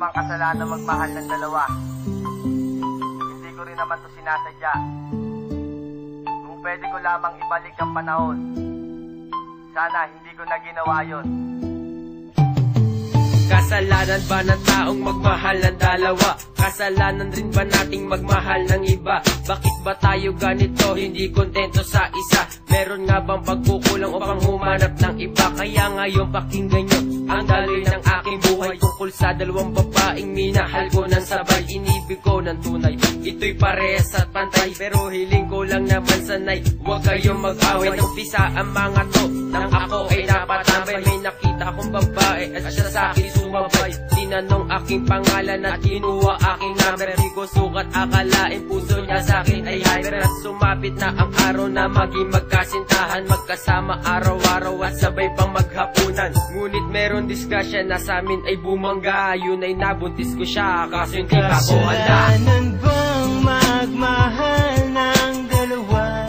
namang kasalanan magmahal ng dalawa. Hindi ko rin naman to sinasadya. Kung pwede ko lamang ibalik ang panahon, sana hindi ko na ginawa yun. Kasalanan ba ng taong magmahal ng dalawa? Kasalanan rin ba nating magmahal ng iba? Bakit ba tayo ganito, hindi kontento sa isa? Meron nga bang pagkukulang upang humanap ng iba? Kaya ngayon pakinggan nyo ang daloy ng aking buhay tungkol sa dalawang babaeng minahal ko ng sabay. Inibig ko ng tunay, ito'y parehas at pantay, pero hiling ko lang naman sanay huwag kayong mag-away. Umpisa ang mga to nang ako ay napatambay. May nakita akong babae at siya sa akin sumabay. Tinanong aking pangalan at kinuha aking number. Di ko sukat akalain puso niya sa akin ay hyper. At sumapit na ang araw na maging magkasintahan, magkasama araw-araw at sabay pang maghapunan. Ngunit meron diskusyon na sa amin ay bumangga. Yun ay nabuntis ko siya kaso hindi pa ko handa. Kasalanan bang magmahal ng dalawa?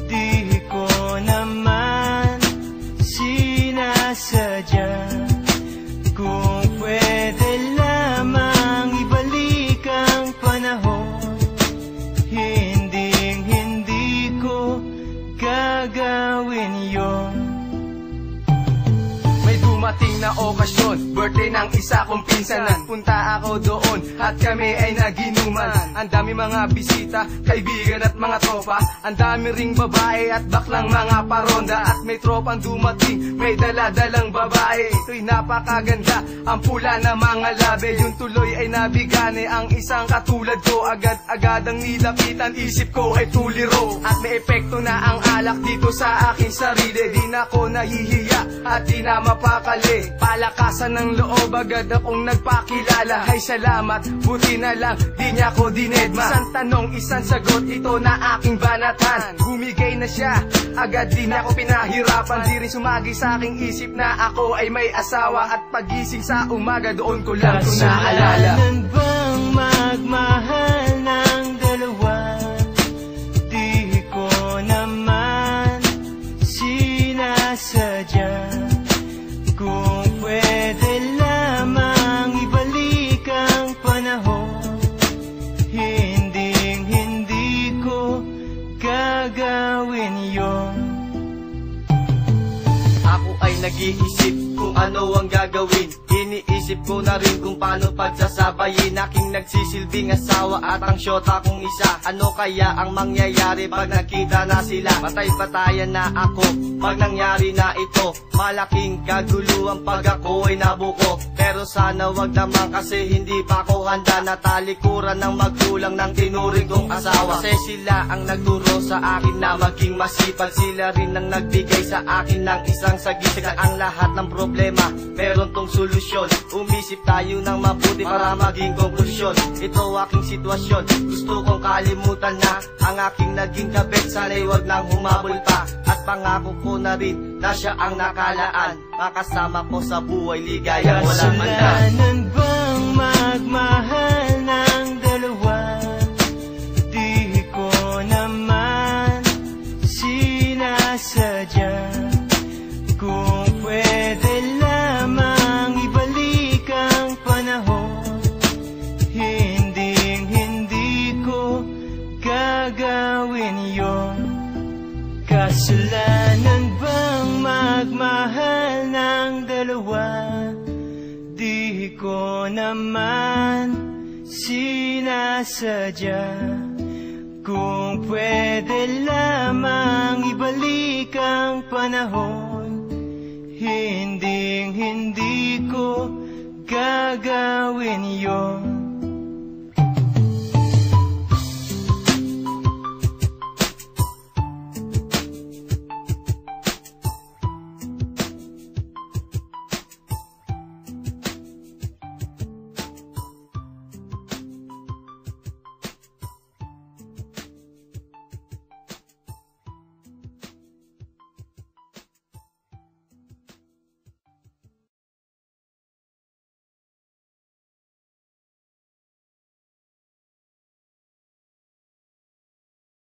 Di ko naman sinasadya. Kung pwede lamang ibalik ang panahon, hindi ko gagawin yon. May dumating na okasyon, birthday ng isa kong pinsan. Nagpunta ako doon at kami ay naginuman. Ang dami mga bisita, kaibigan at mga tropa. Ang dami ring babae at baklang mga paronda. At may tropang dumating, may daladalang babae. Ito'y napakaganda, ang pula na mga labi. Yung tuloy ay nabigane, ang isang katulad ko. Agad-agad ang nilapitan, isip ko ay tuliro. At may epekto na ang alak dito sa aking sarili. Di na ako nahihiya at di na mapakali. Palakasan ng loob, agad akong nagpakilala. Ay salamat, buti na lang di niya ako dinedma. Isang tanong, isang sagot, ito na aking banatan. Bumigay na siya, agad di na ako pinahirapan. Di rin sumagi sa aking isip na ako ay may asawa. At pagising sa umaga, doon ko lang ito naalala. Kasalanan bang magmahal ng dalawa? Di ko naman sinasadya. Kung pwede lamang ibalik ang panahon, hindi ko gagawin yon. Ako ay nag-iisip kung ano ang gagawin. Iniisip ko na rin kung paano pagsasabayin aking nagsisilbing asawa at ang syota kong isa. Ano kaya ang mangyayari pag nakita na sila? Patay-patayan na ako pag nangyari na ito. Malaking kaguluhan pag ako ay nabuko. Pero sana wag naman kasi hindi pa ako handa na talikuran ng magkulang ng tinuring kong asawa. Kasi sila ang nagturo sa akin na maging masipag. Sila rin ang nagbigay sa akin ng isang sagisag. Ang lahat ng problema meron tong solusyon. Umisip tayo ng mabuti para maging konklusyon. Ito aking sitwasyon, gusto kong kalimutan na ang aking naging kabit. Sana'y wag nang humabol pa. At pangako ko na rin na siya ang nakalaan. Makasama ko sa buhay, ligaya walang manda. Kasalanan bang magmahal ng dalawa? Di ko naman sinasadya. Kung pwede lamang ibalik ang panahon, hindi ko gagawin yon. Kasalanan bang magmahal ng dalawa? Di ko naman sinasadya. Kung pwede lamang ibalik ang panahon, hindi ko gagawin yon.